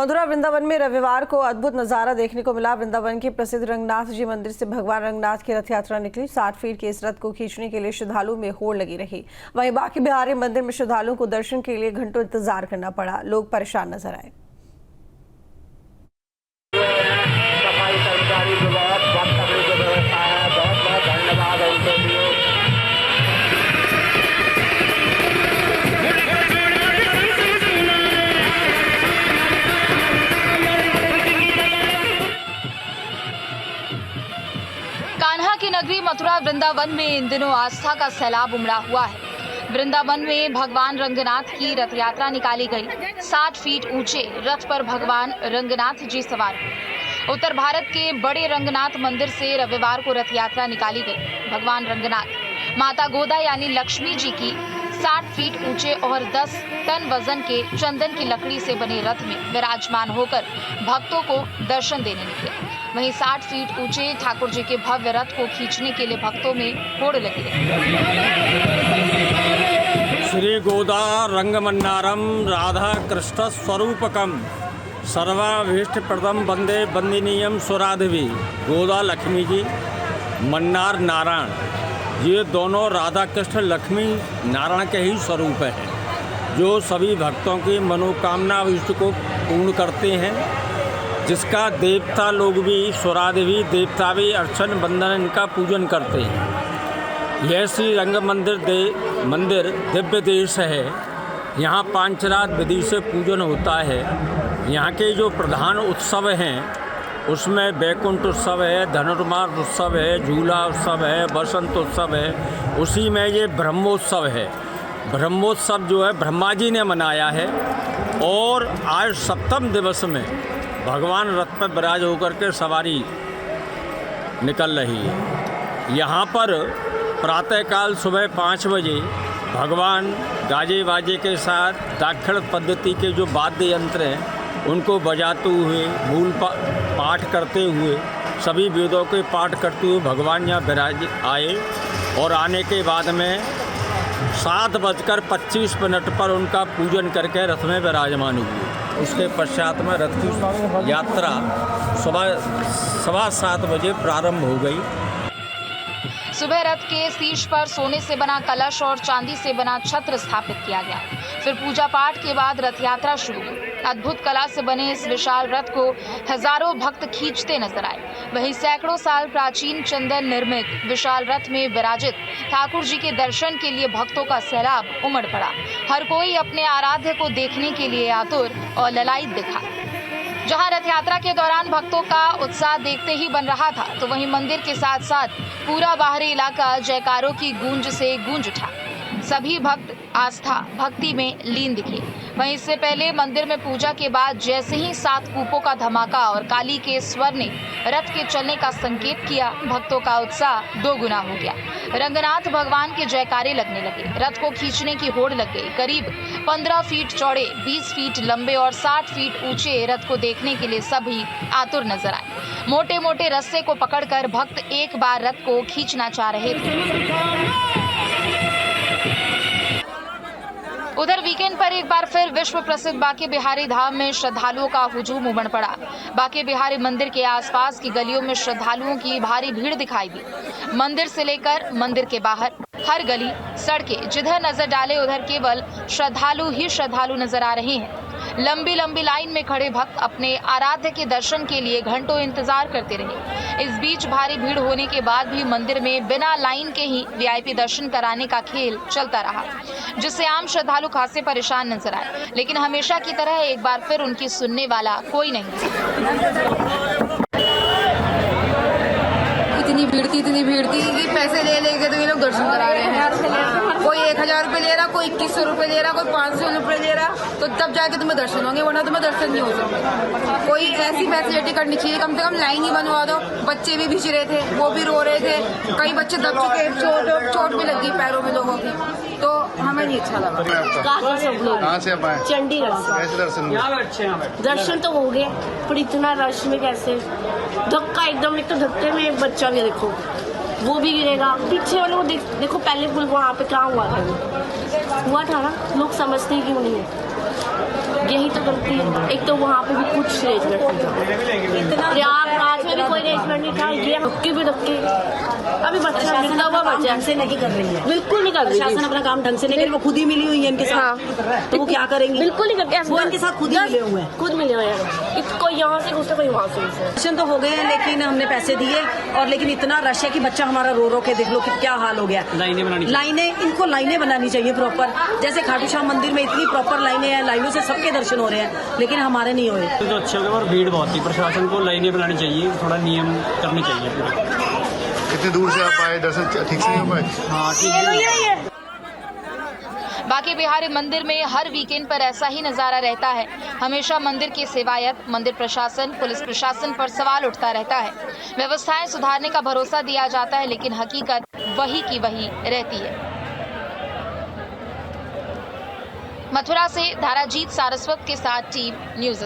मथुरा वृंदावन में रविवार को अद्भुत नजारा देखने को मिला। वृंदावन के प्रसिद्ध रंगनाथ जी मंदिर से भगवान रंगनाथ की रथ यात्रा निकली। 60 फीट के इस रथ को खींचने के लिए श्रद्धालुओं में होड़ लगी रही। वहीं बाकी बिहारी मंदिर में श्रद्धालुओं को दर्शन के लिए घंटों इंतजार करना पड़ा। लोग परेशान नजर आए। कान्हा की नगरी मथुरा वृंदावन में इन दिनों आस्था का सैलाब उमड़ा हुआ है। वृंदावन में भगवान रंगनाथ की रथ यात्रा निकाली गई। 60 फीट ऊंचे रथ पर भगवान रंगनाथ जी सवार हुए। उत्तर भारत के बड़े रंगनाथ मंदिर से रविवार को रथ यात्रा निकाली गई। भगवान रंगनाथ माता गोदा यानी लक्ष्मी जी की 60 फीट ऊंचे और 10 टन वजन के चंदन की लकड़ी से बने रथ में विराजमान होकर भक्तों को दर्शन देने निकले। वहीं 60 फीट ऊंचे ठाकुर जी के भव्य रथ को खींचने के लिए भक्तों में होड़ लगी रही। श्री गोदा रंगमन्नारम राधा कृष्ण स्वरूपकम सर्वाभीष्ट प्रदम वंदे वंदनीयम सुराधवी। गोदा लक्ष्मी जी, मन्नार नारायण, ये दोनों राधा कृष्ण लक्ष्मी नारायण के ही स्वरूप हैं, जो सभी भक्तों की मनोकामना इष्ट को पूर्ण करते हैं। जिसका देवता लोग भी, सुरादेवी देवता भी अर्चन बंदन इनका पूजन करते हैं। यह श्री रंग मंदिर दिव्य देश है। यहाँ पांचरात विधि से पूजन होता है। यहाँ के जो प्रधान उत्सव हैं उसमें बैकुंठ उत्सव है, धनुर्मास उत्सव है, झूला उत्सव है, बसंत उत्सव है। उसी में ये ब्रह्मोत्सव है। ब्रह्मोत्सव जो है ब्रह्मा जी ने मनाया है और आज 7वें दिवस में भगवान रथ पर विराज होकर के सवारी निकल रही है। यहाँ पर प्रातःकाल सुबह 5 बजे भगवान गाजे बाजे के साथ दाक्षिण पद्धति के जो वाद्य यंत्र हैं उनको बजाते हुए, मूल पाठ करते हुए, सभी वेदों के पाठ करते हुए भगवान यहाँ विराज आए और आने के बाद में 7:25 पर उनका पूजन करके रथ में विराजमान हुए। उसके पश्चात में रथ की यात्रा सुबह 7:15 बजे प्रारंभ हो गई। सुबह रथ के शीर्ष पर सोने से बना कलश और चांदी से बना छत्र स्थापित किया गया। फिर पूजा पाठ के बाद रथ यात्रा शुरू हुई। अद्भुत कला से बने इस विशाल रथ को हजारों भक्त खींचते नजर आए। वहीं सैकड़ों साल प्राचीन चंदन निर्मित विशाल रथ में विराजित ठाकुर जी के दर्शन के लिए भक्तों का सैलाब उमड़ पड़ा। हर कोई अपने आराध्य को देखने के लिए आतुर और ललायित दिखा। जहां रथ यात्रा के दौरान भक्तों का उत्साह देखते ही बन रहा था, तो वहीं मंदिर के साथ साथ पूरा बाहरी इलाका जयकारों की गूंज से गूंज उठा। सभी भक्त आस्था भक्ति में लीन दिखे। वहीं इससे पहले मंदिर में पूजा के बाद जैसे ही 7 कूपों का धमाका और काली के स्वर ने रथ के चलने का संकेत किया, भक्तों का उत्साह 2 गुना हो गया। रंगनाथ भगवान के जयकारे लगने लगे। रथ को खींचने की होड़ लग गई। करीब 15 फीट चौड़े, 20 फीट लंबे और 60 फीट ऊंचे रथ को देखने के लिए सभी आतुर नजर आए। मोटे मोटे रस्से को पकड़कर भक्त एक बार रथ को खींचना चाह रहे थे। उधर वीकेंड पर एक बार फिर विश्व प्रसिद्ध बांके बिहारी धाम में श्रद्धालुओं का हुजूम उमड़ पड़ा। बांके बिहारी मंदिर के आसपास की गलियों में श्रद्धालुओं की भारी भीड़ दिखाई दी। मंदिर से लेकर मंदिर के बाहर हर गली, सड़कें, जिधर नजर डाले उधर केवल श्रद्धालु ही श्रद्धालु नजर आ रहे हैं। लंबी लंबी लाइन में खड़े भक्त अपने आराध्य के दर्शन के लिए घंटों इंतजार करते रहे। इस बीच भारी भीड़ होने के बाद भी मंदिर में बिना लाइन के ही वीआईपी दर्शन कराने का खेल चलता रहा, जिससे आम श्रद्धालु खासे परेशान नजर आए। लेकिन हमेशा की तरह एक बार फिर उनकी सुनने वाला कोई नहीं। इतनी भीड़ थी कि पैसे ले लेके तो ये लोग दर्शन करा रहे हैं। कोई 1000 रुपये ले रहा, कोई 2100 रुपये ले रहा, कोई 500 रुपये ले रहा, तो तब जाके तुम्हें दर्शन होंगे, वरना तुम्हें दर्शन नहीं हो सकते। कोई ऐसी फैसिलिटी करनी चाहिए, कम से कम लाइन ही बनवा दो। बच्चे भी भिज रहे थे, वो भी रो रहे थे, कई बच्चे दब चुके, चोट भी लगी पैरों में लोगों की, तो हमें नहीं अच्छा लगा। सब लोग कहाँ से आए? चंडीगढ़ से। कैसे दर्शन तो हो गए, पर इतना रश में कैसे? धक्का एकदम, एक तो धक्के में एक बच्चा ने देखो वो भी गिरेगा। पीछे वाले को देखो, पहले पुल वहाँ पे क्या हुआ था ना, लोग समझते क्यों नहीं है। यही तो गलती है। एक तो वहाँ पे भी कुछ अरेंजमेंट नहीं था, प्रयागराज में भी कोई अरेंजमेंट नहीं था, ये धक्के भी धक्के। अभी बच्चा मिलता हुआ बच्चा से नहीं कर रही है, बिल्कुल नहीं कर रही प्रशासन अपना काम ढंग से नहीं कर रही। वो खुद ही मिली हुई है इनके साथ, तो वो क्या करेंगी? बिल्कुल नहीं करते। वो इनके साथ खुद ही मिले हुए हैं, खुद मिले हुए हैं। कोई यहाँ से घुसता, कोई वहाँ से घुसता। दर्शन तो हो गए हैं, लेकिन हमने पैसे दिए और लेकिन इतना रश है कि बच्चा हमारा रो रो के देख लो कि क्या हाल हो गया। इनको लाइनें बनानी चाहिए प्रॉपर, जैसे खाटू श्याम मंदिर में इतनी प्रॉपर लाइनें हैं, लाइनों से सबके दर्शन हो रहे हैं, लेकिन हमारे नहीं हुए। तो अच्छे हो गए और भीड़ बहुत थी। प्रशासन को लाइनें बनानी चाहिए, थोड़ा नियम करने चाहिए पूरे। कितने दूर से आप आए, दर्शन ठीक से नहीं हो पाए? हाँ ठीक है। बाकी बिहारी मंदिर में हर वीकेंड पर ऐसा ही नजारा रहता है। हमेशा मंदिर के सेवायत, मंदिर प्रशासन, पुलिस प्रशासन पर सवाल उठता रहता है। व्यवस्थाएं सुधारने का भरोसा दिया जाता है, लेकिन हकीकत वही की वही रहती है। मथुरा से धाराजीत सारस्वत के साथ टीम न्यूज़।